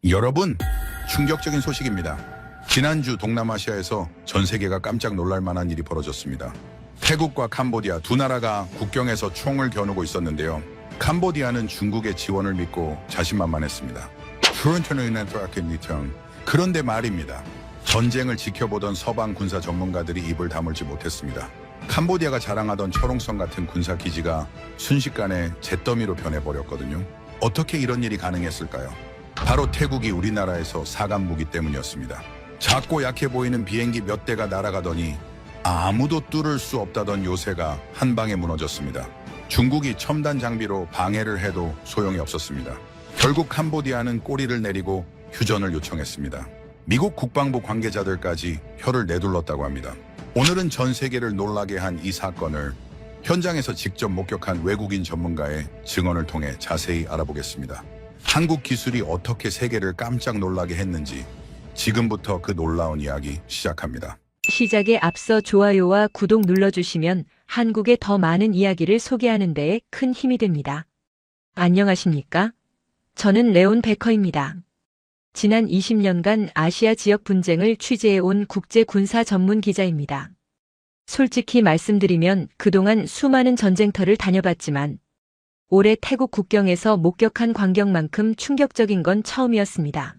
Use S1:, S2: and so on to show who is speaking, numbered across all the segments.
S1: 여러분, 충격적인 소식입니다. 지난주 동남아시아에서 전 세계가 깜짝 놀랄 만한 일이 벌어졌습니다. 태국과 캄보디아 두 나라가 국경에서 총을 겨누고 있었는데요. 캄보디아는 중국의 지원을 믿고 자신만만했습니다. 그런데 말입니다. 전쟁을 지켜보던 서방 군사 전문가들이 입을 다물지 못했습니다. 캄보디아가 자랑하던 철옹성 같은 군사 기지가 순식간에 잿더미로 변해버렸거든요. 어떻게 이런 일이 가능했을까요? 바로 태국이 우리나라에서 사간 무기 때문이었습니다. 작고 약해 보이는 비행기 몇 대가 날아가더니 아무도 뚫을 수 없다던 요새가 한 방에 무너졌습니다. 중국이 첨단 장비로 방해를 해도 소용이 없었습니다. 결국 캄보디아는 꼬리를 내리고 휴전을 요청했습니다. 미국 국방부 관계자들까지 혀를 내둘렀다고 합니다. 오늘은 전 세계를 놀라게 한 이 사건을 현장에서 직접 목격한 외국인 전문가의 증언을 통해 자세히 알아보겠습니다. 한국 기술이 어떻게 세계를 깜짝 놀라게 했는지 지금부터 그 놀라운 이야기 시작합니다.
S2: 시작에 앞서 좋아요와 구독 눌러주시면 한국의 더 많은 이야기를 소개하는 데에 큰 힘이 됩니다. 안녕하십니까? 저는 레온 베커입니다. 지난 20년간 아시아 지역 분쟁을 취재해온 국제 군사 전문 기자입니다. 솔직히 말씀드리면 그동안 수많은 전쟁터를 다녀봤지만 올해 태국 국경에서 목격한 광경만큼 충격적인 건 처음이었습니다.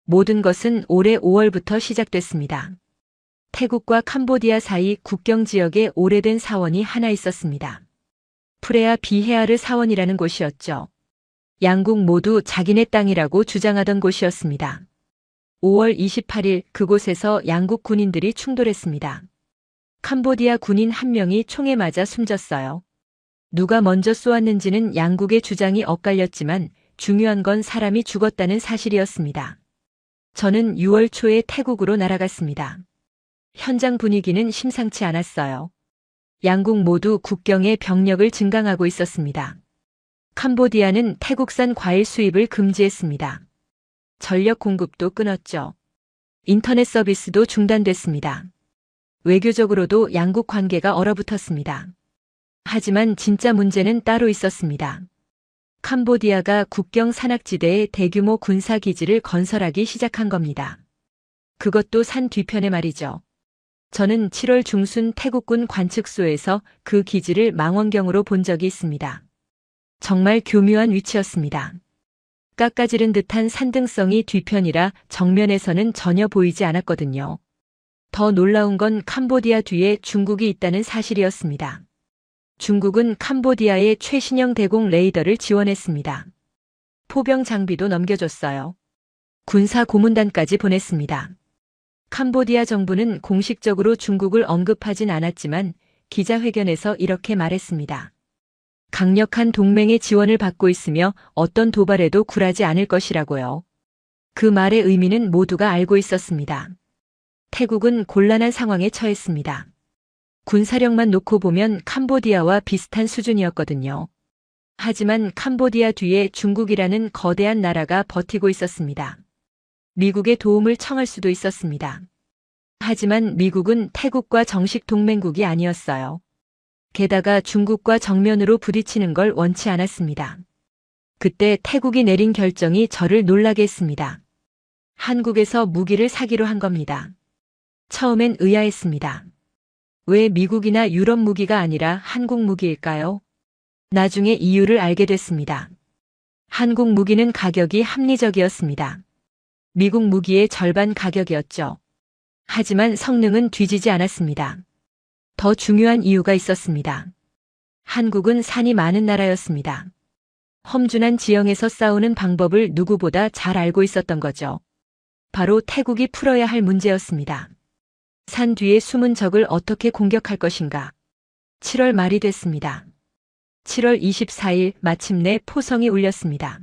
S2: 모든 것은 올해 5월부터 시작됐습니다. 태국과 캄보디아 사이 국경 지역에 오래된 사원이 하나 있었습니다. 프레아 비헤아르 사원이라는 곳이었죠. 양국 모두 자기네 땅이라고 주장하던 곳이었습니다. 5월 28일 그곳에서 양국 군인들이 충돌했습니다. 캄보디아 군인 한 명이 총에 맞아 숨졌어요. 누가 먼저 쏘았는지는 양국의 주장이 엇갈렸지만 중요한 건 사람이 죽었다는 사실이었습니다. 저는 6월 초에 태국으로 날아갔습니다. 현장 분위기는 심상치 않았어요. 양국 모두 국경에 병력을 증강하고 있었습니다. 캄보디아는 태국산 과일 수입을 금지했습니다. 전력 공급도 끊었죠. 인터넷 서비스도 중단됐습니다. 외교적으로도 양국 관계가 얼어붙었습니다. 하지만 진짜 문제는 따로 있었습니다. 캄보디아가 국경 산악지대에 대규모 군사기지를 건설하기 시작한 겁니다. 그것도 산 뒤편에 말이죠. 저는 7월 중순 태국군 관측소에서 그 기지를 망원경으로 본 적이 있습니다. 정말 교묘한 위치였습니다. 깎아지른 듯한 산등성이 뒤편이라 정면에서는 전혀 보이지 않았거든요. 더 놀라운 건 캄보디아 뒤에 중국이 있다는 사실이었습니다. 중국은 캄보디아에 최신형 대공 레이더를 지원했습니다. 포병 장비도 넘겨줬어요. 군사 고문단까지 보냈습니다. 캄보디아 정부는 공식적으로 중국을 언급하진 않았지만 기자회견에서 이렇게 말했습니다. 강력한 동맹의 지원을 받고 있으며 어떤 도발에도 굴하지 않을 것이라고요. 그 말의 의미는 모두가 알고 있었습니다. 태국은 곤란한 상황에 처했습니다. 군사력만 놓고 보면 캄보디아와 비슷한 수준이었거든요. 하지만 캄보디아 뒤에 중국이라는 거대한 나라가 버티고 있었습니다. 미국의 도움을 청할 수도 있었습니다. 하지만 미국은 태국과 정식 동맹국이 아니었어요. 게다가 중국과 정면으로 부딪히는 걸 원치 않았습니다. 그때 태국이 내린 결정이 저를 놀라게 했습니다. 한국에서 무기를 사기로 한 겁니다. 처음엔 의아했습니다. 왜 미국이나 유럽 무기가 아니라 한국 무기일까요? 나중에 이유를 알게 됐습니다. 한국 무기는 가격이 합리적이었습니다. 미국 무기의 절반 가격이었죠. 하지만 성능은 뒤지지 않았습니다. 더 중요한 이유가 있었습니다. 한국은 산이 많은 나라였습니다. 험준한 지형에서 싸우는 방법을 누구보다 잘 알고 있었던 거죠. 바로 태국이 풀어야 할 문제였습니다. 산 뒤에 숨은 적을 어떻게 공격할 것인가. 7월 말이 됐습니다. 7월 24일 마침내 포성이 울렸습니다.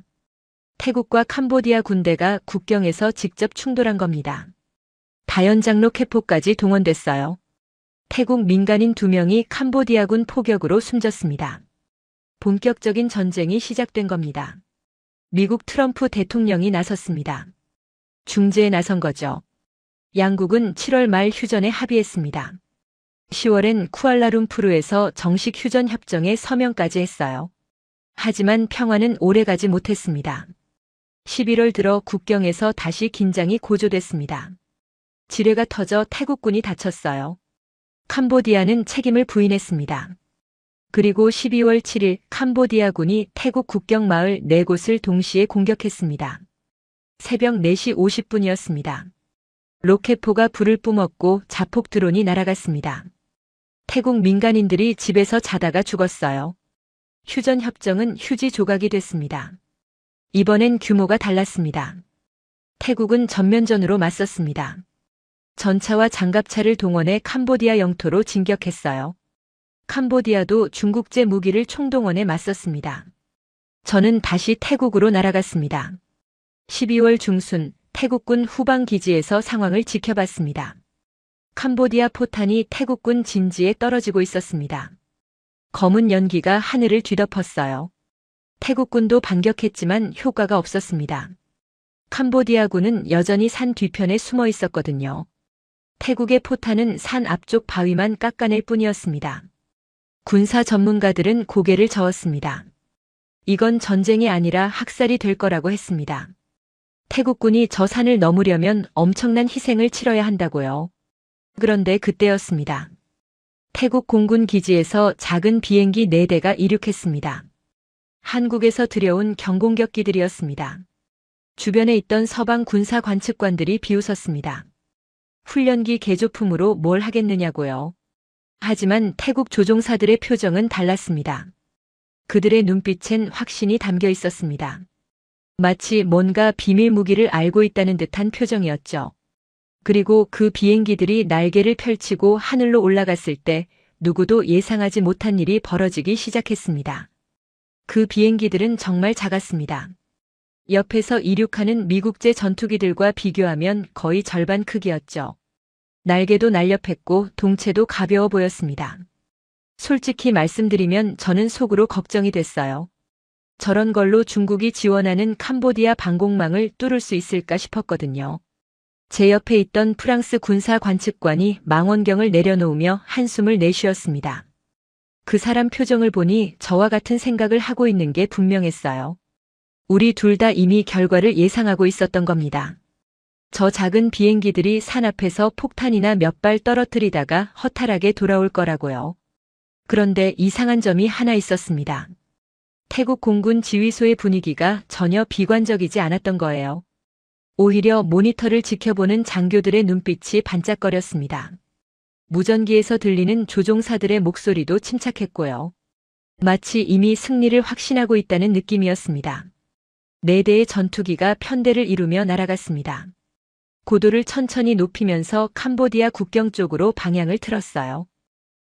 S2: 태국과 캄보디아 군대가 국경에서 직접 충돌한 겁니다. 다연장로 캐포까지 동원됐어요. 태국 민간인 2명이 캄보디아군 포격으로 숨졌습니다. 본격적인 전쟁이 시작된 겁니다. 미국 트럼프 대통령이 나섰습니다. 중재에 나선 거죠. 양국은 7월 말 휴전에 합의했습니다. 10월엔 쿠알라룸푸르에서 정식 휴전 협정에 서명까지 했어요. 하지만 평화는 오래가지 못했습니다. 11월 들어 국경에서 다시 긴장이 고조됐습니다. 지뢰가 터져 태국군이 다쳤어요. 캄보디아는 책임을 부인했습니다. 그리고 12월 7일 캄보디아군이 태국 국경 마을 4곳을 동시에 공격했습니다. 새벽 4시 50분이었습니다. 로켓포가 불을 뿜었고 자폭 드론이 날아갔습니다. 태국 민간인들이 집에서 자다가 죽었어요. 휴전 협정은 휴지 조각이 됐습니다. 이번엔 규모가 달랐습니다. 태국은 전면전으로 맞섰습니다. 전차와 장갑차를 동원해 캄보디아 영토로 진격했어요. 캄보디아도 중국제 무기를 총동원해 맞섰습니다. 저는 다시 태국으로 날아갔습니다. 12월 중순 태국군 후방기지에서 상황을 지켜봤습니다. 캄보디아 포탄이 태국군 진지에 떨어지고 있었습니다. 검은 연기가 하늘을 뒤덮었어요. 태국군도 반격했지만 효과가 없었습니다. 캄보디아군은 여전히 산 뒤편에 숨어 있었거든요. 태국의 포탄은 산 앞쪽 바위만 깎아낼 뿐이었습니다. 군사 전문가들은 고개를 저었습니다. 이건 전쟁이 아니라 학살이 될 거라고 했습니다. 태국군이 저 산을 넘으려면 엄청난 희생을 치러야 한다고요. 그런데 그때였습니다. 태국 공군 기지에서 작은 비행기 4대가 이륙했습니다. 한국에서 들여온 경공격기들이었습니다. 주변에 있던 서방 군사 관측관들이 비웃었습니다. 훈련기 개조품으로 뭘 하겠느냐고요. 하지만 태국 조종사들의 표정은 달랐습니다. 그들의 눈빛엔 확신이 담겨 있었습니다. 마치 뭔가 비밀 무기를 알고 있다는 듯한 표정이었죠. 그리고 그 비행기들이 날개를 펼치고 하늘로 올라갔을 때 누구도 예상하지 못한 일이 벌어지기 시작했습니다. 그 비행기들은 정말 작았습니다. 옆에서 이륙하는 미국제 전투기들과 비교하면 거의 절반 크기였죠. 날개도 날렵했고 동체도 가벼워 보였습니다. 솔직히 말씀드리면 저는 속으로 걱정이 됐어요. 저런 걸로 중국이 지원하는 캄보디아 방공망을 뚫을 수 있을까 싶었거든요. 제 옆에 있던 프랑스 군사 관측관이 망원경을 내려놓으며 한숨을 내쉬었습니다. 그 사람 표정을 보니 저와 같은 생각을 하고 있는 게 분명했어요. 우리 둘 다 이미 결과를 예상하고 있었던 겁니다. 저 작은 비행기들이 산 앞에서 폭탄이나 몇 발 떨어뜨리다가 허탈하게 돌아올 거라고요. 그런데 이상한 점이 하나 있었습니다. 태국 공군 지휘소의 분위기가 전혀 비관적이지 않았던 거예요. 오히려 모니터를 지켜보는 장교들의 눈빛이 반짝거렸습니다. 무전기에서 들리는 조종사들의 목소리도 침착했고요. 마치 이미 승리를 확신하고 있다는 느낌이었습니다. 4대의 전투기가 편대를 이루며 날아갔습니다. 고도를 천천히 높이면서 캄보디아 국경 쪽으로 방향을 틀었어요.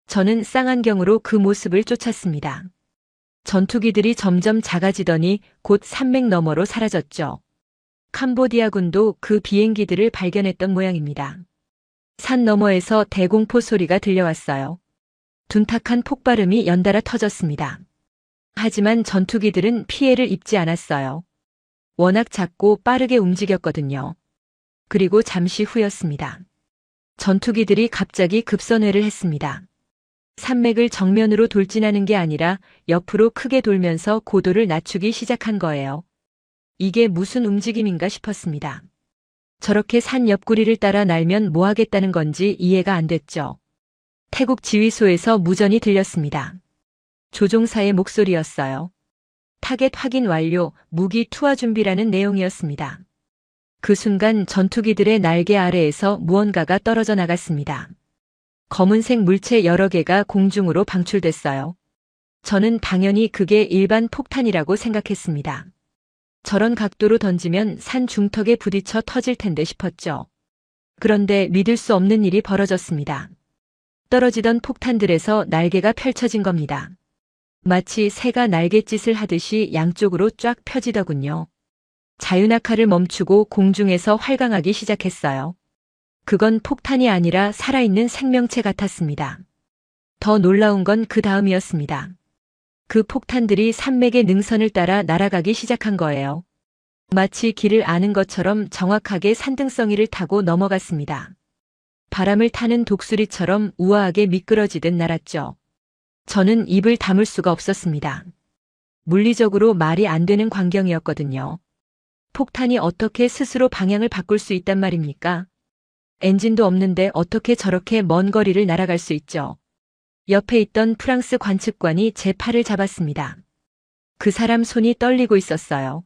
S2: 저는 쌍안경으로 그 모습을 쫓았습니다. 전투기들이 점점 작아지더니 곧 산맥 너머로 사라졌죠. 캄보디아군도 그 비행기들을 발견했던 모양입니다. 산 너머에서 대공포 소리가 들려왔어요. 둔탁한 폭발음이 연달아 터졌습니다. 하지만 전투기들은 피해를 입지 않았어요. 워낙 작고 빠르게 움직였거든요. 그리고 잠시 후였습니다. 전투기들이 갑자기 급선회를 했습니다. 산맥을 정면으로 돌진하는 게 아니라 옆으로 크게 돌면서 고도를 낮추기 시작한 거예요. 이게 무슨 움직임인가 싶었습니다. 저렇게 산 옆구리를 따라 날면 뭐 하겠다는 건지 이해가 안 됐죠. 태국 지휘소에서 무전이 들렸습니다. 조종사의 목소리였어요. 타겟 확인 완료, 무기 투하 준비라는 내용이었습니다. 그 순간 전투기들의 날개 아래에서 무언가가 떨어져 나갔습니다. 검은색 물체 여러 개가 공중으로 방출됐어요. 저는 당연히 그게 일반 폭탄이라고 생각했습니다. 저런 각도로 던지면 산 중턱에 부딪혀 터질 텐데 싶었죠. 그런데 믿을 수 없는 일이 벌어졌습니다. 떨어지던 폭탄들에서 날개가 펼쳐진 겁니다. 마치 새가 날갯짓을 하듯이 양쪽으로 쫙 펴지더군요. 자유낙하를 멈추고 공중에서 활강하기 시작했어요. 그건 폭탄이 아니라 살아있는 생명체 같았습니다. 더 놀라운 건 그 다음이었습니다. 그 폭탄들이 산맥의 능선을 따라 날아가기 시작한 거예요. 마치 길을 아는 것처럼 정확하게 산등성이를 타고 넘어갔습니다. 바람을 타는 독수리처럼 우아하게 미끄러지듯 날았죠. 저는 입을 다물 수가 없었습니다. 물리적으로 말이 안 되는 광경이었거든요. 폭탄이 어떻게 스스로 방향을 바꿀 수 있단 말입니까? 엔진도 없는데 어떻게 저렇게 먼 거리를 날아갈 수 있죠? 옆에 있던 프랑스 관측관이 제 팔을 잡았습니다. 그 사람 손이 떨리고 있었어요.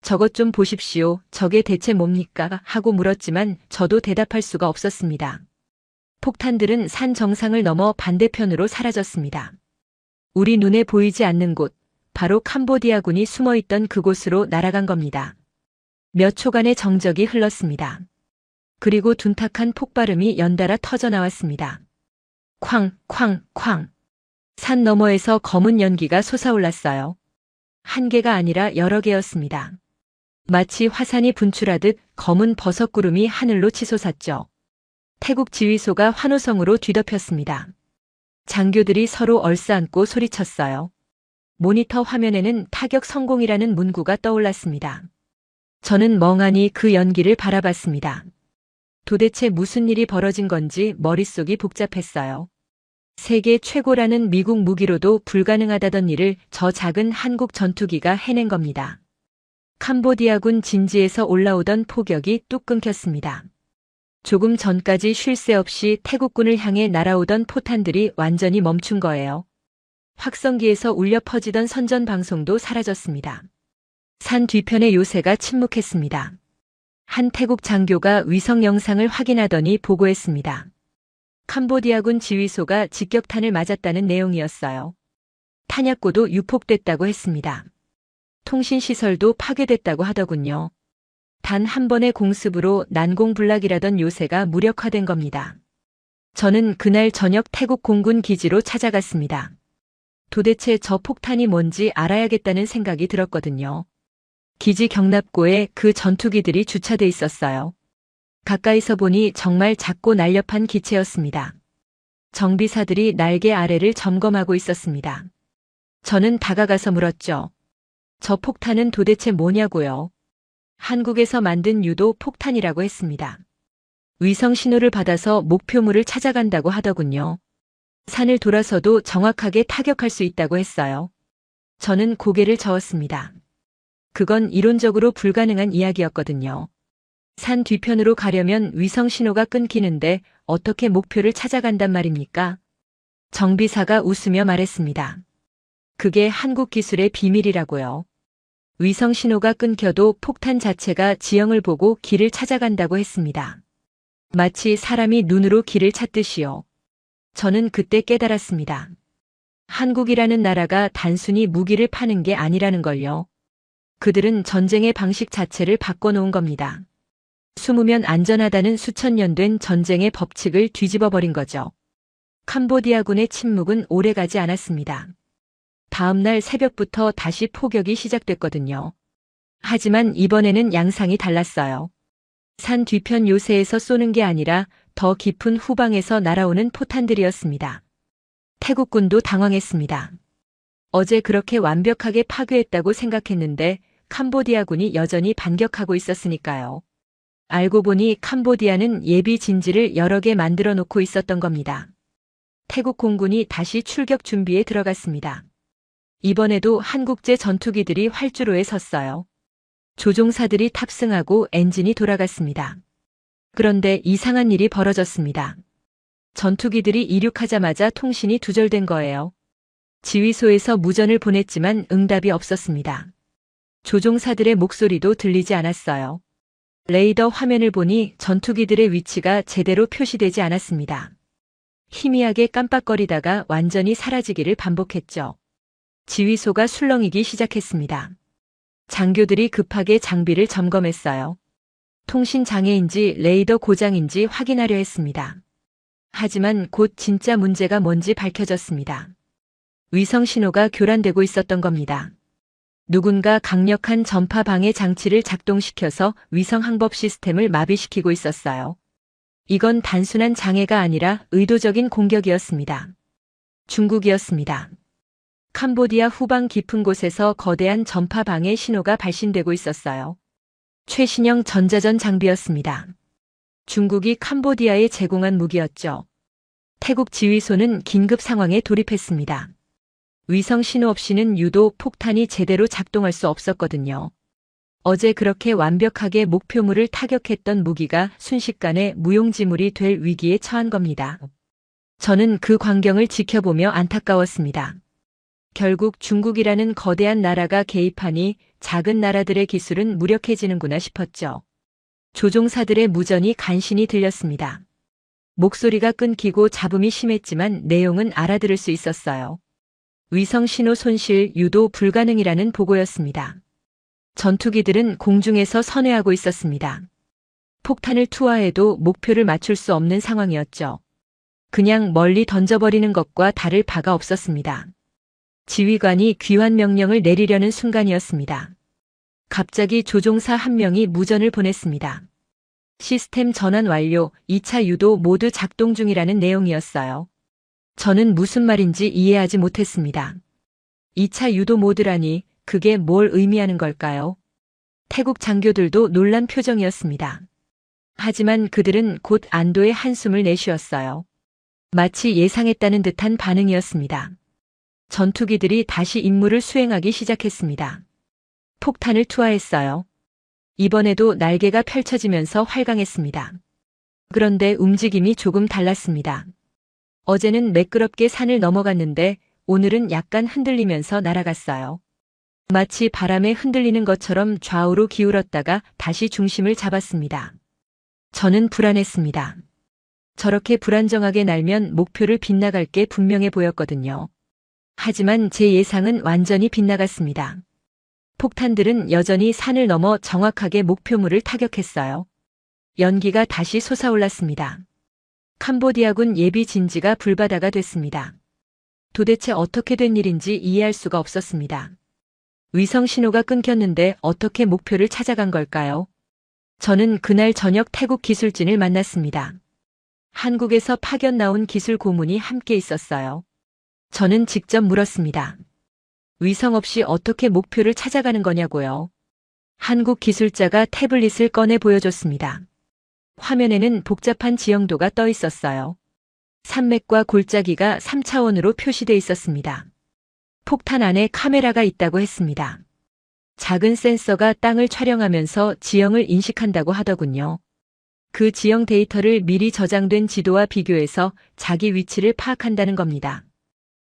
S2: 저것 좀 보십시오. 저게 대체 뭡니까? 하고 물었지만 저도 대답할 수가 없었습니다. 폭탄들은 산 정상을 넘어 반대편으로 사라졌습니다. 우리 눈에 보이지 않는 곳, 바로 캄보디아군이 숨어있던 그곳으로 날아간 겁니다. 몇 초간의 정적이 흘렀습니다. 그리고 둔탁한 폭발음이 연달아 터져 나왔습니다. 쾅, 쾅, 쾅. 산 너머에서 검은 연기가 솟아올랐어요. 한 개가 아니라 여러 개였습니다. 마치 화산이 분출하듯 검은 버섯구름이 하늘로 치솟았죠. 태국 지휘소가 환호성으로 뒤덮였습니다. 장교들이 서로 얼싸안고 소리쳤어요. 모니터 화면에는 타격 성공이라는 문구가 떠올랐습니다. 저는 멍하니 그 연기를 바라봤습니다. 도대체 무슨 일이 벌어진 건지 머릿속이 복잡했어요. 세계 최고라는 미국 무기로도 불가능하다던 일을 저 작은 한국 전투기가 해낸 겁니다. 캄보디아군 진지에서 올라오던 포격이 뚝 끊겼습니다. 조금 전까지 쉴 새 없이 태국군을 향해 날아오던 포탄들이 완전히 멈춘 거예요. 확성기에서 울려 퍼지던 선전 방송도 사라졌습니다. 산 뒤편의 요새가 침묵했습니다. 한 태국 장교가 위성 영상을 확인하더니 보고했습니다. 캄보디아군 지휘소가 직격탄을 맞았다는 내용이었어요. 탄약고도 유폭됐다고 했습니다. 통신시설도 파괴됐다고 하더군요. 단 한 번의 공습으로 난공불락이라던 요새가 무력화된 겁니다. 저는 그날 저녁 태국 공군 기지로 찾아갔습니다. 도대체 저 폭탄이 뭔지 알아야겠다는 생각이 들었거든요. 기지 경납고에 그 전투기들이 주차돼 있었어요. 가까이서 보니 정말 작고 날렵한 기체였습니다. 정비사들이 날개 아래를 점검하고 있었습니다. 저는 다가가서 물었죠. 저 폭탄은 도대체 뭐냐고요? 한국에서 만든 유도 폭탄이라고 했습니다. 위성 신호를 받아서 목표물을 찾아간다고 하더군요. 산을 돌아서도 정확하게 타격할 수 있다고 했어요. 저는 고개를 저었습니다. 그건 이론적으로 불가능한 이야기였거든요. 산 뒤편으로 가려면 위성 신호가 끊기는데 어떻게 목표를 찾아간단 말입니까? 정비사가 웃으며 말했습니다. 그게 한국 기술의 비밀이라고요. 위성 신호가 끊겨도 폭탄 자체가 지형을 보고 길을 찾아간다고 했습니다. 마치 사람이 눈으로 길을 찾듯이요. 저는 그때 깨달았습니다. 한국이라는 나라가 단순히 무기를 파는 게 아니라는 걸요. 그들은 전쟁의 방식 자체를 바꿔놓은 겁니다. 숨으면 안전하다는 수천 년 된 전쟁의 법칙을 뒤집어버린 거죠. 캄보디아군의 침묵은 오래가지 않았습니다. 다음 날 새벽부터 다시 포격이 시작됐거든요. 하지만 이번에는 양상이 달랐어요. 산 뒤편 요새에서 쏘는 게 아니라 더 깊은 후방에서 날아오는 포탄들이었습니다. 태국군도 당황했습니다. 어제 그렇게 완벽하게 파괴했다고 생각했는데 캄보디아군이 여전히 반격하고 있었으니까요. 알고 보니 캄보디아는 예비 진지를 여러 개 만들어 놓고 있었던 겁니다. 태국 공군이 다시 출격 준비에 들어갔습니다. 이번에도 한국제 전투기들이 활주로에 섰어요. 조종사들이 탑승하고 엔진이 돌아갔습니다. 그런데 이상한 일이 벌어졌습니다. 전투기들이 이륙하자마자 통신이 두절된 거예요. 지휘소에서 무전을 보냈지만 응답이 없었습니다. 조종사들의 목소리도 들리지 않았어요. 레이더 화면을 보니 전투기들의 위치가 제대로 표시되지 않았습니다. 희미하게 깜빡거리다가 완전히 사라지기를 반복했죠. 지휘소가 술렁이기 시작했습니다. 장교들이 급하게 장비를 점검했어요. 통신 장애인지 레이더 고장인지 확인하려 했습니다. 하지만 곧 진짜 문제가 뭔지 밝혀졌습니다. 위성 신호가 교란되고 있었던 겁니다. 누군가 강력한 전파 방해 장치를 작동시켜서 위성 항법 시스템을 마비시키고 있었어요. 이건 단순한 장애가 아니라 의도적인 공격이었습니다. 중국이었습니다. 캄보디아 후방 깊은 곳에서 거대한 전파 방해 신호가 발신되고 있었어요. 최신형 전자전 장비였습니다. 중국이 캄보디아에 제공한 무기였죠. 태국 지휘소는 긴급 상황에 돌입했습니다. 위성 신호 없이는 유도 폭탄이 제대로 작동할 수 없었거든요. 어제 그렇게 완벽하게 목표물을 타격했던 무기가 순식간에 무용지물이 될 위기에 처한 겁니다. 저는 그 광경을 지켜보며 안타까웠습니다. 결국 중국이라는 거대한 나라가 개입하니 작은 나라들의 기술은 무력해지는구나 싶었죠. 조종사들의 무전이 간신히 들렸습니다. 목소리가 끊기고 잡음이 심했지만 내용은 알아들을 수 있었어요. 위성 신호 손실 유도 불가능이라는 보고였습니다. 전투기들은 공중에서 선회하고 있었습니다. 폭탄을 투하해도 목표를 맞출 수 없는 상황이었죠. 그냥 멀리 던져버리는 것과 다를 바가 없었습니다. 지휘관이 귀환 명령을 내리려는 순간이었습니다. 갑자기 조종사 한 명이 무전을 보냈습니다. 시스템 전환 완료, 2차 유도 모두 작동 중이라는 내용이었어요. 저는 무슨 말인지 이해하지 못했습니다. 2차 유도 모드라니 그게 뭘 의미하는 걸까요? 태국 장교들도 놀란 표정이었습니다. 하지만 그들은 곧 안도의 한숨을 내쉬었어요. 마치 예상했다는 듯한 반응이었습니다. 전투기들이 다시 임무를 수행하기 시작했습니다. 폭탄을 투하했어요. 이번에도 날개가 펼쳐지면서 활강했습니다. 그런데 움직임이 조금 달랐습니다. 어제는 매끄럽게 산을 넘어갔는데 오늘은 약간 흔들리면서 날아갔어요. 마치 바람에 흔들리는 것처럼 좌우로 기울었다가 다시 중심을 잡았습니다. 저는 불안했습니다. 저렇게 불안정하게 날면 목표를 빗나갈 게 분명해 보였거든요. 하지만 제 예상은 완전히 빗나갔습니다. 폭탄들은 여전히 산을 넘어 정확하게 목표물을 타격했어요. 연기가 다시 솟아올랐습니다. 캄보디아군 예비 진지가 불바다가 됐습니다. 도대체 어떻게 된 일인지 이해할 수가 없었습니다. 위성 신호가 끊겼는데 어떻게 목표를 찾아간 걸까요? 저는 그날 저녁 태국 기술진을 만났습니다. 한국에서 파견 나온 기술 고문이 함께 있었어요. 저는 직접 물었습니다. 위성 없이 어떻게 목표를 찾아가는 거냐고요. 한국 기술자가 태블릿을 꺼내 보여줬습니다. 화면에는 복잡한 지형도가 떠 있었어요. 산맥과 골짜기가 3차원으로 표시돼 있었습니다. 폭탄 안에 카메라가 있다고 했습니다. 작은 센서가 땅을 촬영하면서 지형을 인식한다고 하더군요. 그 지형 데이터를 미리 저장된 지도와 비교해서 자기 위치를 파악한다는 겁니다.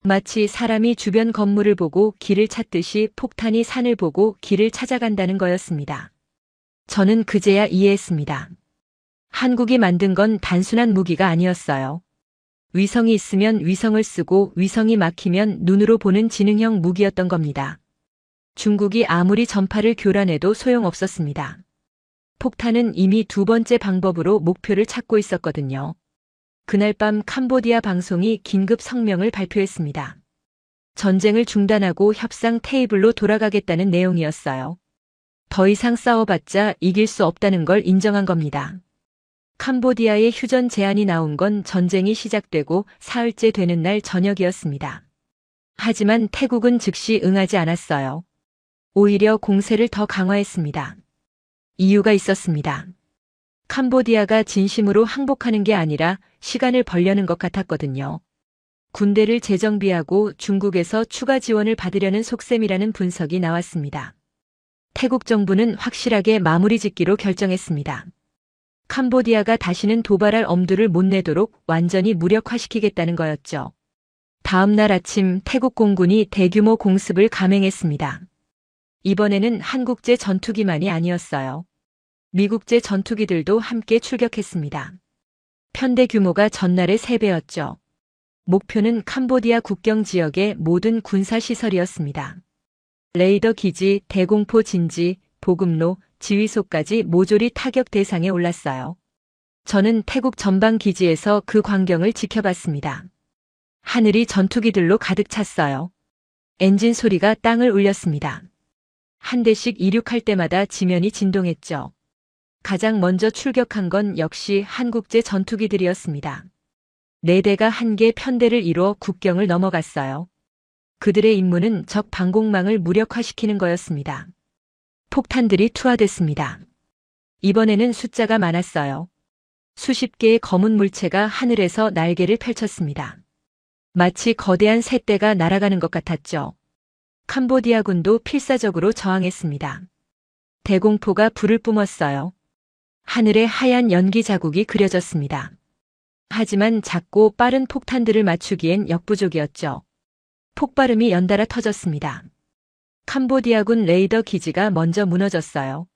S2: 마치 사람이 주변 건물을 보고 길을 찾듯이 폭탄이 산을 보고 길을 찾아간다는 거였습니다. 저는 그제야 이해했습니다. 한국이 만든 건 단순한 무기가 아니었어요. 위성이 있으면 위성을 쓰고 위성이 막히면 눈으로 보는 지능형 무기였던 겁니다. 중국이 아무리 전파를 교란해도 소용없었습니다. 폭탄은 이미 두 번째 방법으로 목표를 찾고 있었거든요. 그날 밤 캄보디아 방송이 긴급 성명을 발표했습니다. 전쟁을 중단하고 협상 테이블로 돌아가겠다는 내용이었어요. 더 이상 싸워봤자 이길 수 없다는 걸 인정한 겁니다. 캄보디아의 휴전 제안이 나온 건 전쟁이 시작되고 사흘째 되는 날 저녁이었습니다. 하지만 태국은 즉시 응하지 않았어요. 오히려 공세를 더 강화했습니다. 이유가 있었습니다. 캄보디아가 진심으로 항복하는 게 아니라 시간을 벌려는 것 같았거든요. 군대를 재정비하고 중국에서 추가 지원을 받으려는 속셈이라는 분석이 나왔습니다. 태국 정부는 확실하게 마무리 짓기로 결정했습니다. 캄보디아가 다시는 도발할 엄두를 못 내도록 완전히 무력화시키겠다는 거였죠. 다음 날 아침 태국 공군이 대규모 공습을 감행했습니다. 이번에는 한국제 전투기만이 아니었어요. 미국제 전투기들도 함께 출격했습니다. 편대 규모가 전날의 3배였죠. 목표는 캄보디아 국경 지역의 모든 군사시설이었습니다. 레이더 기지, 대공포 진지, 보급로, 지휘소까지 모조리 타격 대상에 올랐어요. 저는 태국 전방 기지에서 그 광경을 지켜봤습니다. 하늘이 전투기들로 가득 찼어요. 엔진 소리가 땅을 울렸습니다. 한 대씩 이륙할 때마다 지면이 진동했죠. 가장 먼저 출격한 건 역시 한국제 전투기들이었습니다. 4대가 한 개 편대를 이루어 국경을 넘어갔어요. 그들의 임무는 적 방공망을 무력화시키는 거였습니다. 폭탄들이 투하됐습니다. 이번에는 숫자가 많았어요. 수십 개의 검은 물체가 하늘에서 날개를 펼쳤습니다. 마치 거대한 새떼가 날아가는 것 같았죠. 캄보디아군도 필사적으로 저항했습니다. 대공포가 불을 뿜었어요. 하늘에 하얀 연기 자국이 그려졌습니다. 하지만 작고 빠른 폭탄들을 맞추기엔 역부족이었죠. 폭발음이 연달아 터졌습니다. 캄보디아군 레이더 기지가 먼저 무너졌어요.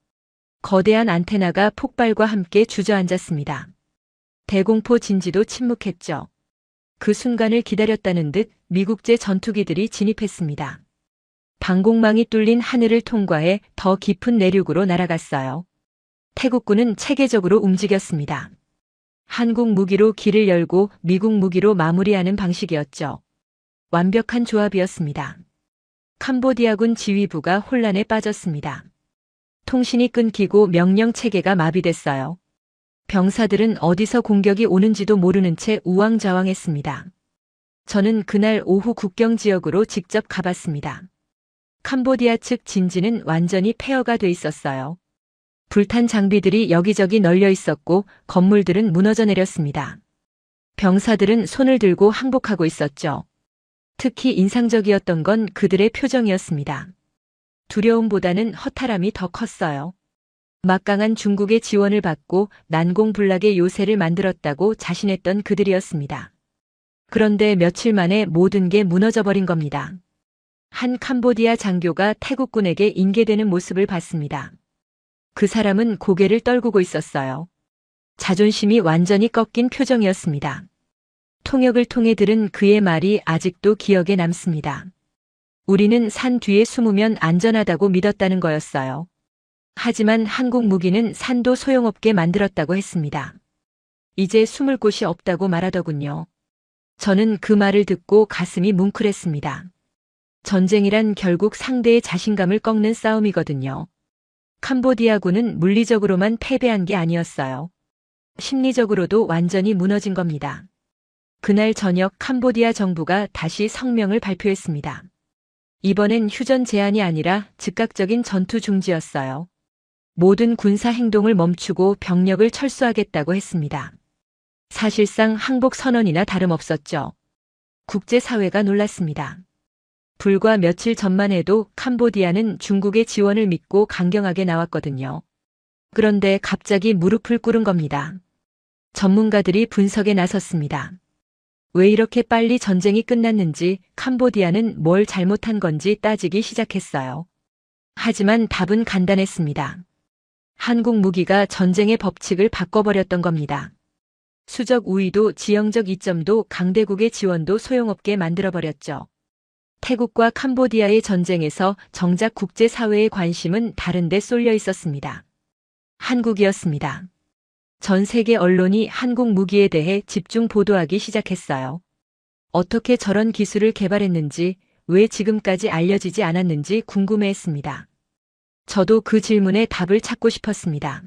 S2: 거대한 안테나가 폭발과 함께 주저앉았습니다. 대공포 진지도 침묵했죠. 그 순간을 기다렸다는 듯 미국제 전투기들이 진입했습니다. 방공망이 뚫린 하늘을 통과해 더 깊은 내륙으로 날아갔어요. 태국군은 체계적으로 움직였습니다. 한국 무기로 길을 열고 미국 무기로 마무리하는 방식이었죠. 완벽한 조합이었습니다. 캄보디아군 지휘부가 혼란에 빠졌습니다. 통신이 끊기고 명령 체계가 마비됐어요. 병사들은 어디서 공격이 오는지도 모르는 채 우왕좌왕했습니다. 저는 그날 오후 국경 지역으로 직접 가봤습니다. 캄보디아 측 진지는 완전히 폐허가 돼 있었어요. 불탄 장비들이 여기저기 널려 있었고 건물들은 무너져 내렸습니다. 병사들은 손을 들고 항복하고 있었죠. 특히 인상적이었던 건 그들의 표정이었습니다. 두려움보다는 허탈함이 더 컸어요. 막강한 중국의 지원을 받고 난공불락의 요새를 만들었다고 자신했던 그들이었습니다. 그런데 며칠 만에 모든 게 무너져버린 겁니다. 한 캄보디아 장교가 태국군에게 인계되는 모습을 봤습니다. 그 사람은 고개를 떨구고 있었어요. 자존심이 완전히 꺾인 표정이었습니다. 통역을 통해 들은 그의 말이 아직도 기억에 남습니다. 우리는 산 뒤에 숨으면 안전하다고 믿었다는 거였어요. 하지만 한국 무기는 산도 소용없게 만들었다고 했습니다. 이제 숨을 곳이 없다고 말하더군요. 저는 그 말을 듣고 가슴이 뭉클했습니다. 전쟁이란 결국 상대의 자신감을 꺾는 싸움이거든요. 캄보디아군은 물리적으로만 패배한 게 아니었어요. 심리적으로도 완전히 무너진 겁니다. 그날 저녁 캄보디아 정부가 다시 성명을 발표했습니다. 이번엔 휴전 제한이 아니라 즉각적인 전투 중지였어요. 모든 군사 행동을 멈추고 병력을 철수하겠다고 했습니다. 사실상 항복 선언이나 다름없었죠. 국제사회가 놀랐습니다. 불과 며칠 전만 해도 캄보디아는 중국의 지원을 믿고 강경하게 나왔거든요. 그런데 갑자기 무릎을 꿇은 겁니다. 전문가들이 분석에 나섰습니다. 왜 이렇게 빨리 전쟁이 끝났는지, 캄보디아는 뭘 잘못한 건지 따지기 시작했어요. 하지만 답은 간단했습니다. 한국 무기가 전쟁의 법칙을 바꿔버렸던 겁니다. 수적 우위도 지형적 이점도 강대국의 지원도 소용없게 만들어버렸죠. 태국과 캄보디아의 전쟁에서 정작 국제사회의 관심은 다른 데 쏠려 있었습니다. 한국이었습니다. 전 세계 언론이 한국 무기에 대해 집중 보도하기 시작했어요. 어떻게 저런 기술을 개발했는지, 왜 지금까지 알려지지 않았는지 궁금해했습니다. 저도 그 질문에 답을 찾고 싶었습니다.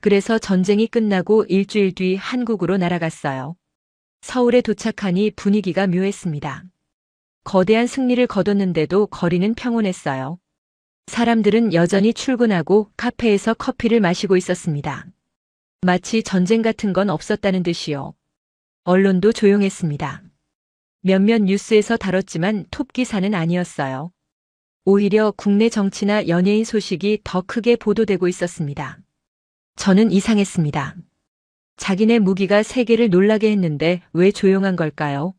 S2: 그래서 전쟁이 끝나고 일주일 뒤 한국으로 날아갔어요. 서울에 도착하니 분위기가 묘했습니다. 거대한 승리를 거뒀는데도 거리는 평온했어요. 사람들은 여전히 출근하고 카페에서 커피를 마시고 있었습니다. 마치 전쟁 같은 건 없었다는 듯이요. 언론도 조용했습니다. 몇몇 뉴스에서 다뤘지만 톱 기사는 아니었어요. 오히려 국내 정치나 연예인 소식이 더 크게 보도되고 있었습니다. 저는 이상했습니다. 자기네 무기가 세계를 놀라게 했는데 왜 조용한 걸까요?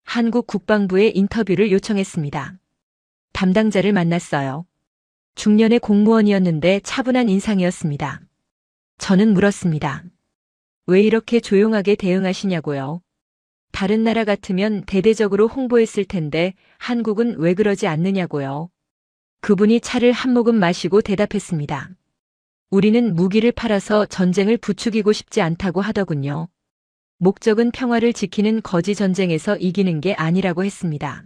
S2: 한국 국방부에 인터뷰를 요청했습니다. 담당자를 만났어요. 중년의 공무원이었는데 차분한 인상이었습니다. 저는 물었습니다. 왜 이렇게 조용하게 대응하시냐고요? 다른 나라 같으면 대대적으로 홍보했을 텐데 한국은 왜 그러지 않느냐고요? 그분이 차를 한 모금 마시고 대답했습니다. 우리는 무기를 팔아서 전쟁을 부추기고 싶지 않다고 하더군요. 목적은 평화를 지키는 거지 전쟁에서 이기는 게 아니라고 했습니다.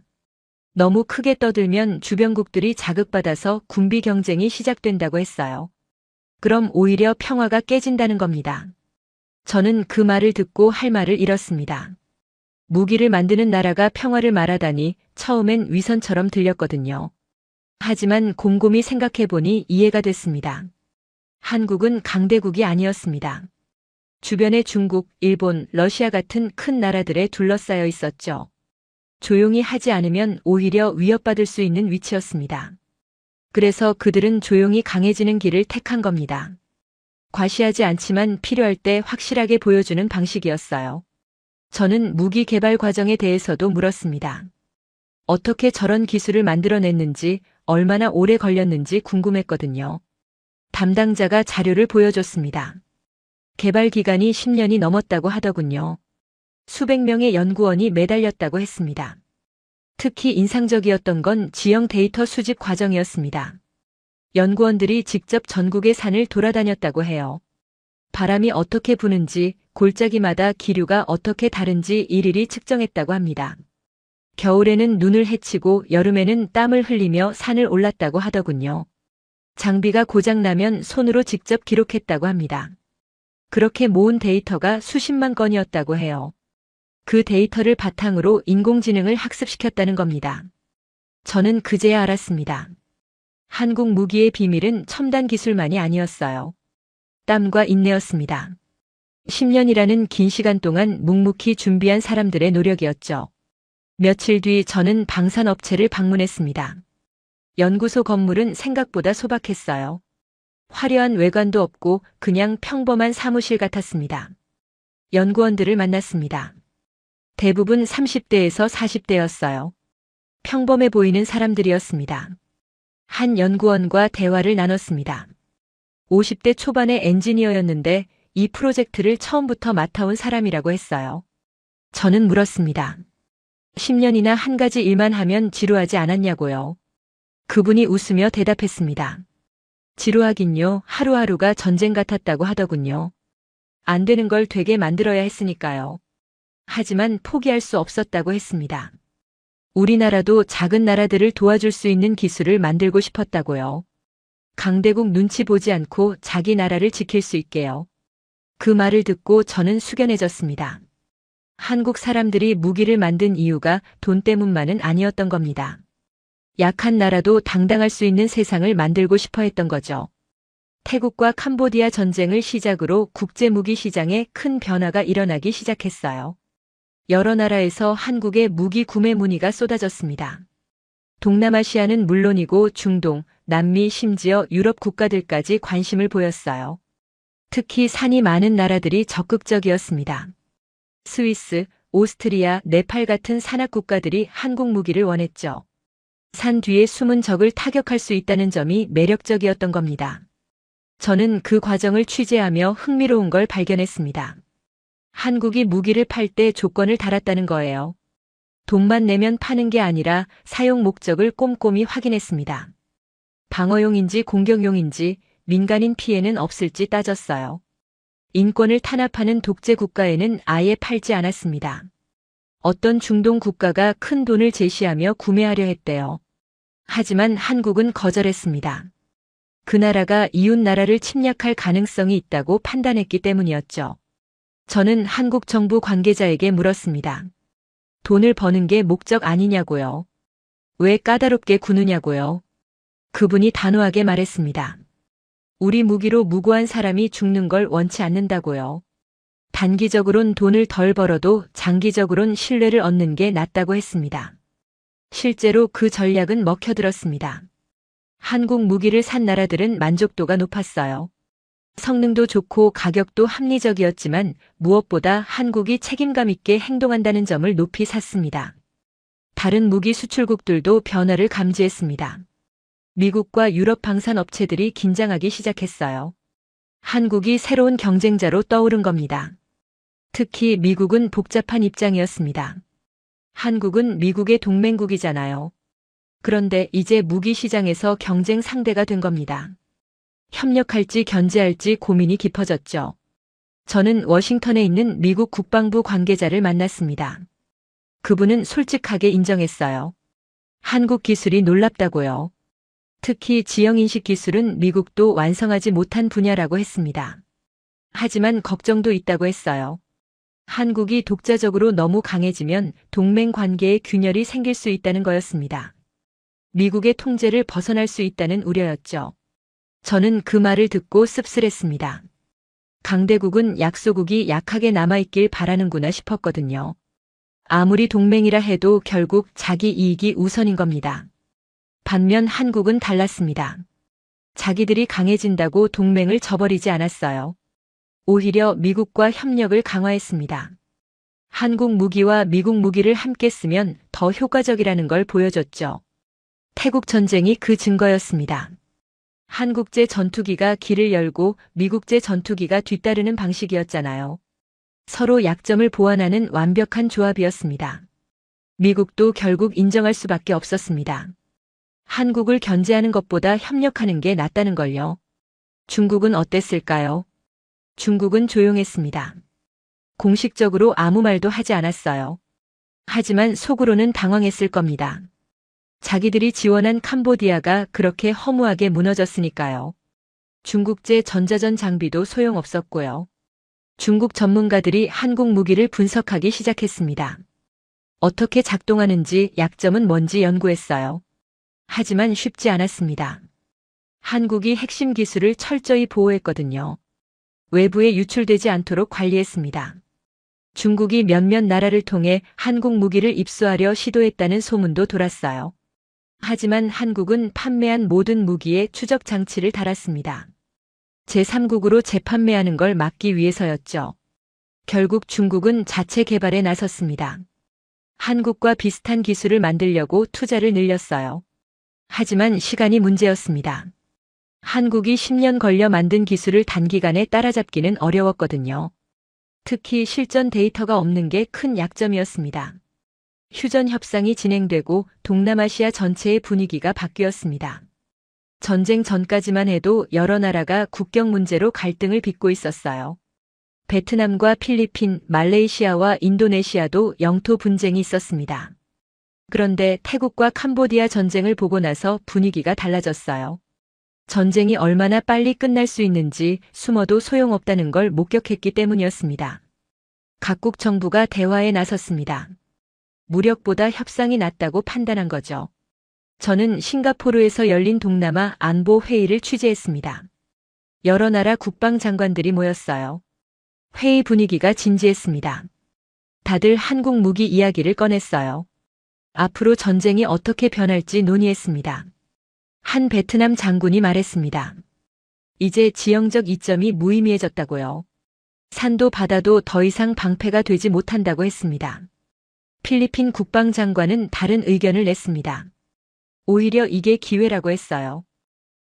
S2: 너무 크게 떠들면 주변국들이 자극받아서 군비 경쟁이 시작된다고 했어요. 그럼 오히려 평화가 깨진다는 겁니다. 저는 그 말을 듣고 할 말을 잃었습니다. 무기를 만드는 나라가 평화를 말하다니 처음엔 위선처럼 들렸거든요. 하지만 곰곰이 생각해보니 이해가 됐습니다. 한국은 강대국이 아니었습니다. 주변에 중국, 일본, 러시아 같은 큰 나라들에 둘러싸여 있었죠. 조용히 하지 않으면 오히려 위협받을 수 있는 위치였습니다. 그래서 그들은 조용히 강해지는 길을 택한 겁니다. 과시하지 않지만 필요할 때 확실하게 보여주는 방식이었어요. 저는 무기 개발 과정에 대해서도 물었습니다. 어떻게 저런 기술을 만들어냈는지, 얼마나 오래 걸렸는지 궁금했거든요. 담당자가 자료를 보여줬습니다. 개발 기간이 10년이 넘었다고 하더군요. 수백 명의 연구원이 매달렸다고 했습니다. 특히 인상적이었던 건 지형 데이터 수집 과정이었습니다. 연구원들이 직접 전국의 산을 돌아다녔다고 해요. 바람이 어떻게 부는지, 골짜기마다 기류가 어떻게 다른지 일일이 측정했다고 합니다. 겨울에는 눈을 헤치고 여름에는 땀을 흘리며 산을 올랐다고 하더군요. 장비가 고장나면 손으로 직접 기록했다고 합니다. 그렇게 모은 데이터가 수십만 건이었다고 해요. 그 데이터를 바탕으로 인공지능을 학습시켰다는 겁니다. 저는 그제야 알았습니다. 한국 무기의 비밀은 첨단 기술만이 아니었어요. 땀과 인내였습니다. 10년이라는 긴 시간 동안 묵묵히 준비한 사람들의 노력이었죠. 며칠 뒤 저는 방산업체를 방문했습니다. 연구소 건물은 생각보다 소박했어요. 화려한 외관도 없고 그냥 평범한 사무실 같았습니다. 연구원들을 만났습니다. 대부분 30대에서 40대였어요. 평범해 보이는 사람들이었습니다. 한 연구원과 대화를 나눴습니다. 50대 초반의 엔지니어였는데 이 프로젝트를 처음부터 맡아온 사람이라고 했어요. 저는 물었습니다. 10년이나 한 가지 일만 하면 지루하지 않았냐고요. 그분이 웃으며 대답했습니다. 지루하긴요. 하루하루가 전쟁 같았다고 하더군요. 안 되는 걸 되게 만들어야 했으니까요. 하지만 포기할 수 없었다고 했습니다. 우리나라도 작은 나라들을 도와줄 수 있는 기술을 만들고 싶었다고요. 강대국 눈치 보지 않고 자기 나라를 지킬 수 있게요. 그 말을 듣고 저는 숙연해졌습니다. 한국 사람들이 무기를 만든 이유가 돈 때문만은 아니었던 겁니다. 약한 나라도 당당할 수 있는 세상을 만들고 싶어 했던 거죠. 태국과 캄보디아 전쟁을 시작으로 국제 무기 시장에 큰 변화가 일어나기 시작했어요. 여러 나라에서 한국의 무기 구매 문의가 쏟아졌습니다. 동남아시아는 물론이고 중동, 남미 심지어 유럽 국가들까지 관심을 보였어요. 특히 산이 많은 나라들이 적극적이었습니다. 스위스, 오스트리아, 네팔 같은 산악 국가들이 한국 무기를 원했죠. 산 뒤에 숨은 적을 타격할 수 있다는 점이 매력적이었던 겁니다. 저는 그 과정을 취재하며 흥미로운 걸 발견했습니다. 한국이 무기를 팔 때 조건을 달았다는 거예요. 돈만 내면 파는 게 아니라 사용 목적을 꼼꼼히 확인했습니다. 방어용인지 공격용인지 민간인 피해는 없을지 따졌어요. 인권을 탄압하는 독재 국가에는 아예 팔지 않았습니다. 어떤 중동 국가가 큰 돈을 제시하며 구매하려 했대요. 하지만 한국은 거절했습니다. 그 나라가 이웃 나라를 침략할 가능성이 있다고 판단했기 때문이었죠. 저는 한국 정부 관계자에게 물었습니다. 돈을 버는 게 목적 아니냐고요. 왜 까다롭게 구느냐고요. 그분이 단호하게 말했습니다. 우리 무기로 무고한 사람이 죽는 걸 원치 않는다고요. 단기적으론 돈을 덜 벌어도 장기적으론 신뢰를 얻는 게 낫다고 했습니다. 실제로 그 전략은 먹혀들었습니다. 한국 무기를 산 나라들은 만족도가 높았어요. 성능도 좋고 가격도 합리적이었지만 무엇보다 한국이 책임감 있게 행동한다는 점을 높이 샀습니다. 다른 무기 수출국들도 변화를 감지했습니다. 미국과 유럽 방산 업체들이 긴장하기 시작했어요. 한국이 새로운 경쟁자로 떠오른 겁니다. 특히 미국은 복잡한 입장이었습니다. 한국은 미국의 동맹국이잖아요. 그런데 이제 무기 시장에서 경쟁 상대가 된 겁니다. 협력할지 견제할지 고민이 깊어졌죠. 저는 워싱턴에 있는 미국 국방부 관계자를 만났습니다. 그분은 솔직하게 인정했어요. 한국 기술이 놀랍다고요. 특히 지형인식 기술은 미국도 완성하지 못한 분야라고 했습니다. 하지만 걱정도 있다고 했어요. 한국이 독자적으로 너무 강해지면 동맹 관계에 균열이 생길 수 있다는 거였습니다. 미국의 통제를 벗어날 수 있다는 우려였죠. 저는 그 말을 듣고 씁쓸했습니다. 강대국은 약소국이 약하게 남아있길 바라는구나 싶었거든요. 아무리 동맹이라 해도 결국 자기 이익이 우선인 겁니다. 반면 한국은 달랐습니다. 자기들이 강해진다고 동맹을 저버리지 않았어요. 오히려 미국과 협력을 강화했습니다. 한국 무기와 미국 무기를 함께 쓰면 더 효과적이라는 걸 보여줬죠. 태국 전쟁이 그 증거였습니다. 한국제 전투기가 길을 열고 미국제 전투기가 뒤따르는 방식이었잖아요. 서로 약점을 보완하는 완벽한 조합이었습니다. 미국도 결국 인정할 수밖에 없었습니다. 한국을 견제하는 것보다 협력하는 게 낫다는 걸요. 중국은 어땠을까요? 중국은 조용했습니다. 공식적으로 아무 말도 하지 않았어요. 하지만 속으로는 당황했을 겁니다. 자기들이 지원한 캄보디아가 그렇게 허무하게 무너졌으니까요. 중국제 전자전 장비도 소용없었고요. 중국 전문가들이 한국 무기를 분석하기 시작했습니다. 어떻게 작동하는지, 약점은 뭔지 연구했어요. 하지만 쉽지 않았습니다. 한국이 핵심 기술을 철저히 보호했거든요. 외부에 유출되지 않도록 관리했습니다. 중국이 몇몇 나라를 통해 한국 무기를 입수하려 시도했다는 소문도 돌았어요. 하지만 한국은 판매한 모든 무기에 추적 장치를 달았습니다. 제3국으로 재판매하는 걸 막기 위해서였죠. 결국 중국은 자체 개발에 나섰습니다. 한국과 비슷한 기술을 만들려고 투자를 늘렸어요. 하지만 시간이 문제였습니다. 한국이 10년 걸려 만든 기술을 단기간에 따라잡기는 어려웠거든요. 특히 실전 데이터가 없는 게 큰 약점이었습니다. 휴전 협상이 진행되고 동남아시아 전체의 분위기가 바뀌었습니다. 전쟁 전까지만 해도 여러 나라가 국경 문제로 갈등을 빚고 있었어요. 베트남과 필리핀, 말레이시아와 인도네시아도 영토 분쟁이 있었습니다. 그런데 태국과 캄보디아 전쟁을 보고 나서 분위기가 달라졌어요. 전쟁이 얼마나 빨리 끝날 수 있는지 숨어도 소용없다는 걸 목격했기 때문이었습니다. 각국 정부가 대화에 나섰습니다. 무력보다 협상이 낫다고 판단한 거죠. 저는 싱가포르에서 열린 동남아 안보 회의를 취재했습니다. 여러 나라 국방장관들이 모였어요. 회의 분위기가 진지했습니다. 다들 한국 무기 이야기를 꺼냈어요. 앞으로 전쟁이 어떻게 변할지 논의했습니다. 한 베트남 장군이 말했습니다. 이제 지형적 이점이 무의미해졌다고요. 산도 바다도 더 이상 방패가 되지 못한다고 했습니다. 필리핀 국방장관은 다른 의견을 냈습니다. 오히려 이게 기회라고 했어요.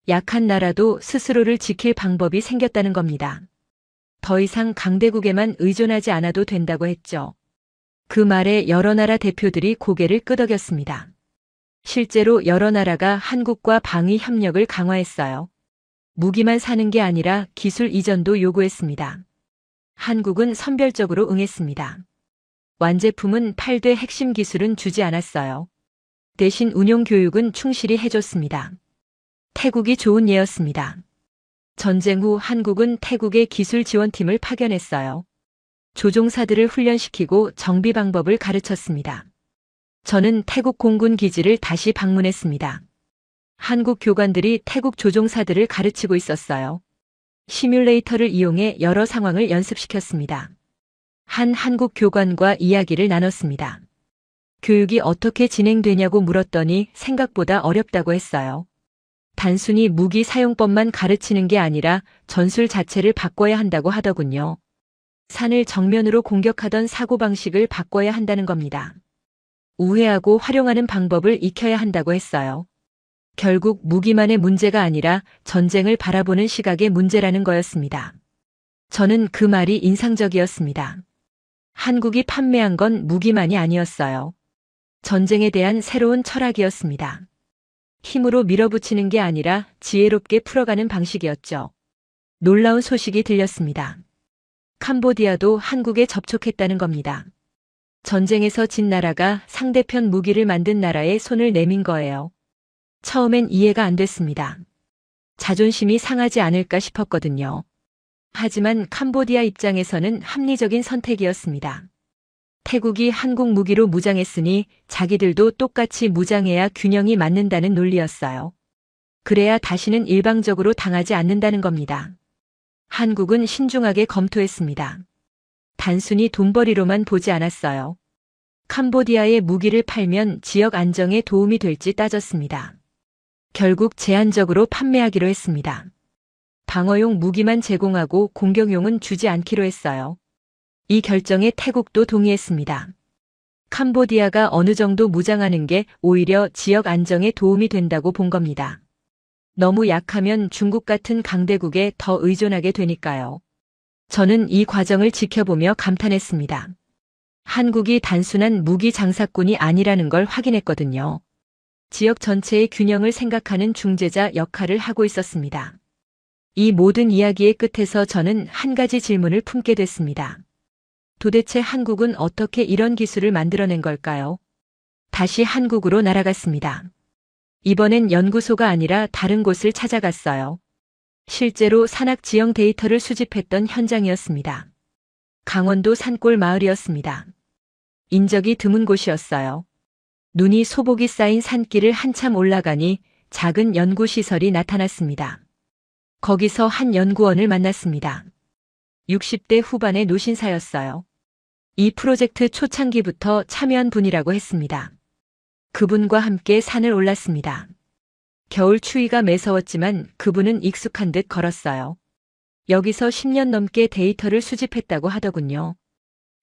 S2: 약한 나라도 스스로를 지킬 방법이 생겼다는 겁니다. 더 이상 강대국에만 의존하지 않아도 된다고 했죠. 그 말에 여러 나라 대표들이 고개를 끄덕였습니다. 실제로 여러 나라가 한국과 방위 협력을 강화했어요. 무기만 사는 게 아니라 기술 이전도 요구했습니다. 한국은 선별적으로 응했습니다. 완제품은 팔되 핵심 기술은 주지 않았어요. 대신 운용 교육은 충실히 해줬습니다. 태국이 좋은 예였습니다. 전쟁 후 한국은 태국의 기술 지원팀을 파견했어요. 조종사들을 훈련시키고 정비 방법을 가르쳤습니다. 저는 태국 공군 기지를 다시 방문했습니다. 한국 교관들이 태국 조종사들을 가르치고 있었어요. 시뮬레이터를 이용해 여러 상황을 연습시켰습니다. 한 한국 교관과 이야기를 나눴습니다. 교육이 어떻게 진행되냐고 물었더니 생각보다 어렵다고 했어요. 단순히 무기 사용법만 가르치는 게 아니라 전술 자체를 바꿔야 한다고 하더군요. 산을 정면으로 공격하던 사고방식을 바꿔야 한다는 겁니다. 우회하고 활용하는 방법을 익혀야 한다고 했어요. 결국 무기만의 문제가 아니라 전쟁을 바라보는 시각의 문제라는 거였습니다. 저는 그 말이 인상적이었습니다. 한국이 판매한 건 무기만이 아니었어요. 전쟁에 대한 새로운 철학이었습니다. 힘으로 밀어붙이는 게 아니라 지혜롭게 풀어가는 방식이었죠. 놀라운 소식이 들렸습니다. 캄보디아도 한국에 접촉했다는 겁니다. 전쟁에서 진 나라가 상대편 무기를 만든 나라에 손을 내민 거예요. 처음엔 이해가 안 됐습니다. 자존심이 상하지 않을까 싶었거든요. 하지만 캄보디아 입장에서는 합리적인 선택이었습니다. 태국이 한국 무기로 무장했으니 자기들도 똑같이 무장해야 균형이 맞는다는 논리였어요. 그래야 다시는 일방적으로 당하지 않는다는 겁니다. 한국은 신중하게 검토했습니다. 단순히 돈벌이로만 보지 않았어요. 캄보디아에 무기를 팔면 지역 안정에 도움이 될지 따졌습니다. 결국 제한적으로 판매하기로 했습니다. 방어용 무기만 제공하고 공격용은 주지 않기로 했어요. 이 결정에 태국도 동의했습니다. 캄보디아가 어느 정도 무장하는 게 오히려 지역 안정에 도움이 된다고 본 겁니다. 너무 약하면 중국 같은 강대국에 더 의존하게 되니까요. 저는 이 과정을 지켜보며 감탄했습니다. 한국이 단순한 무기 장사꾼이 아니라는 걸 확인했거든요. 지역 전체의 균형을 생각하는 중재자 역할을 하고 있었습니다. 이 모든 이야기의 끝에서 저는 한 가지 질문을 품게 됐습니다. 도대체 한국은 어떻게 이런 기술을 만들어낸 걸까요? 다시 한국으로 날아갔습니다. 이번엔 연구소가 아니라 다른 곳을 찾아갔어요. 실제로 산악 지형 데이터를 수집했던 현장이었습니다. 강원도 산골 마을이었습니다. 인적이 드문 곳이었어요. 눈이 소복이 쌓인 산길을 한참 올라가니 작은 연구시설이 나타났습니다. 거기서 한 연구원을 만났습니다. 60대 후반의 노신사였어요. 이 프로젝트 초창기부터 참여한 분이라고 했습니다. 그분과 함께 산을 올랐습니다. 겨울 추위가 매서웠지만 그분은 익숙한 듯 걸었어요. 여기서 10년 넘게 데이터를 수집했다고 하더군요.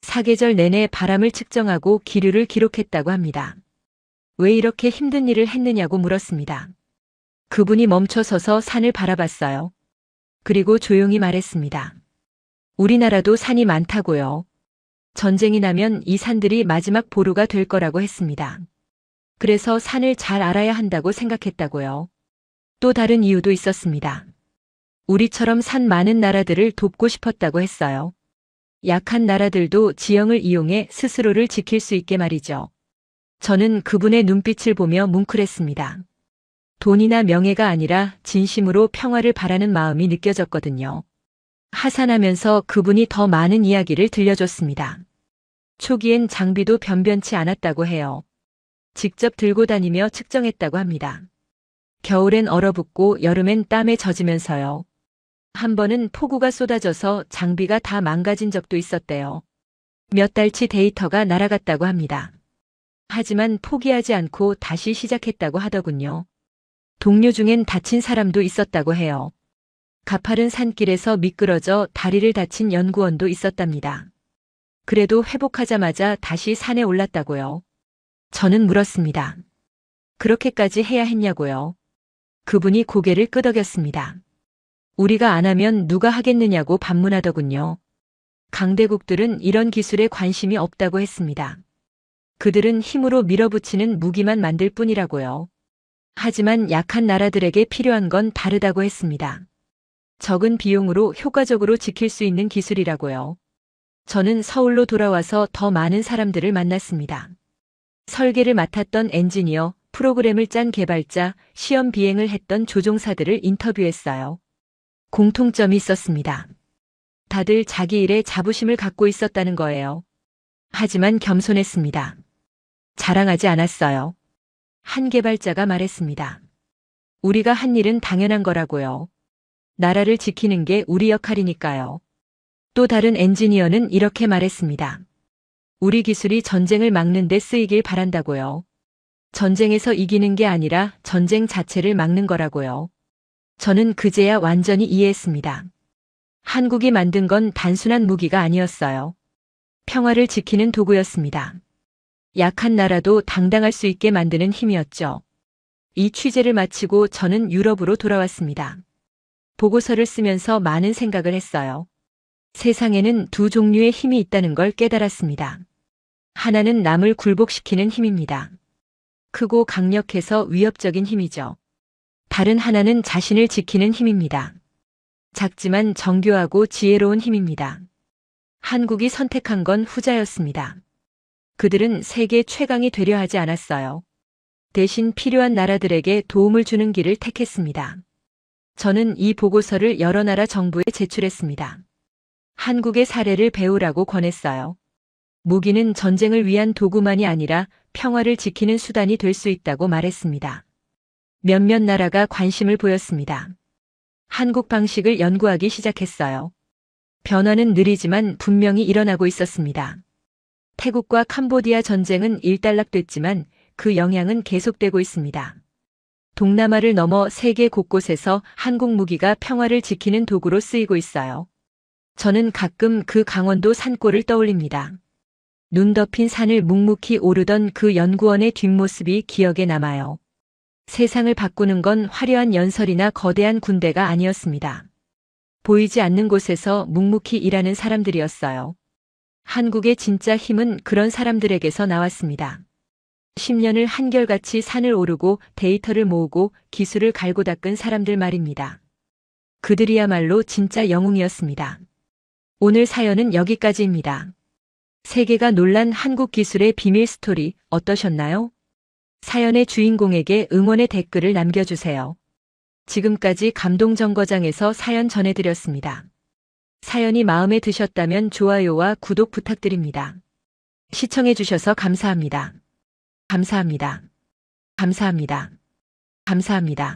S2: 사계절 내내 바람을 측정하고 기류를 기록했다고 합니다. 왜 이렇게 힘든 일을 했느냐고 물었습니다. 그분이 멈춰서서 산을 바라봤어요. 그리고 조용히 말했습니다. 우리나라도 산이 많다고요. 전쟁이 나면 이 산들이 마지막 보루가 될 거라고 했습니다. 그래서 산을 잘 알아야 한다고 생각했다고요. 또 다른 이유도 있었습니다. 우리처럼 산 많은 나라들을 돕고 싶었다고 했어요. 약한 나라들도 지형을 이용해 스스로를 지킬 수 있게 말이죠. 저는 그분의 눈빛을 보며 뭉클했습니다. 돈이나 명예가 아니라 진심으로 평화를 바라는 마음이 느껴졌거든요. 하산하면서 그분이 더 많은 이야기를 들려줬습니다. 초기엔 장비도 변변치 않았다고 해요. 직접 들고 다니며 측정했다고 합니다. 겨울엔 얼어붙고 여름엔 땀에 젖으면서요. 한 번은 폭우가 쏟아져서 장비가 다 망가진 적도 있었대요. 몇 달치 데이터가 날아갔다고 합니다. 하지만 포기하지 않고 다시 시작했다고 하더군요. 동료 중엔 다친 사람도 있었다고 해요. 가파른 산길에서 미끄러져 다리를 다친 연구원도 있었답니다. 그래도 회복하자마자 다시 산에 올랐다고요. 저는 물었습니다. 그렇게까지 해야 했냐고요. 그분이 고개를 끄덕였습니다. 우리가 안 하면 누가 하겠느냐고 반문하더군요. 강대국들은 이런 기술에 관심이 없다고 했습니다. 그들은 힘으로 밀어붙이는 무기만 만들 뿐이라고요. 하지만 약한 나라들에게 필요한 건 다르다고 했습니다. 적은 비용으로 효과적으로 지킬 수 있는 기술이라고요. 저는 서울로 돌아와서 더 많은 사람들을 만났습니다. 설계를 맡았던 엔지니어, 프로그램을 짠 개발자, 시험 비행을 했던 조종사들을 인터뷰했어요. 공통점이 있었습니다. 다들 자기 일에 자부심을 갖고 있었다는 거예요. 하지만 겸손했습니다. 자랑하지 않았어요. 한 개발자가 말했습니다. 우리가 한 일은 당연한 거라고요. 나라를 지키는 게 우리 역할이니까요. 또 다른 엔지니어는 이렇게 말했습니다. 우리 기술이 전쟁을 막는 데 쓰이길 바란다고요. 전쟁에서 이기는 게 아니라 전쟁 자체를 막는 거라고요. 저는 그제야 완전히 이해했습니다. 한국이 만든 건 단순한 무기가 아니었어요. 평화를 지키는 도구였습니다. 약한 나라도 당당할 수 있게 만드는 힘이었죠. 이 취재를 마치고 저는 유럽으로 돌아왔습니다. 보고서를 쓰면서 많은 생각을 했어요. 세상에는 두 종류의 힘이 있다는 걸 깨달았습니다. 하나는 남을 굴복시키는 힘입니다. 크고 강력해서 위협적인 힘이죠. 다른 하나는 자신을 지키는 힘입니다. 작지만 정교하고 지혜로운 힘입니다. 한국이 선택한 건 후자였습니다. 그들은 세계 최강이 되려 하지 않았어요. 대신 필요한 나라들에게 도움을 주는 길을 택했습니다. 저는 이 보고서를 여러 나라 정부에 제출했습니다. 한국의 사례를 배우라고 권했어요. 무기는 전쟁을 위한 도구만이 아니라 평화를 지키는 수단이 될 수 있다고 말했습니다. 몇몇 나라가 관심을 보였습니다. 한국 방식을 연구하기 시작했어요. 변화는 느리지만 분명히 일어나고 있었습니다. 태국과 캄보디아 전쟁은 일단락됐지만 그 영향은 계속되고 있습니다. 동남아를 넘어 세계 곳곳에서 한국 무기가 평화를 지키는 도구로 쓰이고 있어요. 저는 가끔 그 강원도 산골을 떠올립니다. 눈 덮인 산을 묵묵히 오르던 그 연구원의 뒷모습이 기억에 남아요. 세상을 바꾸는 건 화려한 연설이나 거대한 군대가 아니었습니다. 보이지 않는 곳에서 묵묵히 일하는 사람들이었어요. 한국의 진짜 힘은 그런 사람들에게서 나왔습니다. 10년을 한결같이 산을 오르고 데이터를 모으고 기술을 갈고 닦은 사람들 말입니다. 그들이야말로 진짜 영웅이었습니다. 오늘 사연은 여기까지입니다. 세계가 놀란 한국 기술의 비밀 스토리 어떠셨나요? 사연의 주인공에게 응원의 댓글을 남겨주세요. 지금까지 감동정거장에서 사연 전해드렸습니다. 사연이 마음에 드셨다면 좋아요와 구독 부탁드립니다. 시청해주셔서 감사합니다. 감사합니다. 감사합니다. 감사합니다.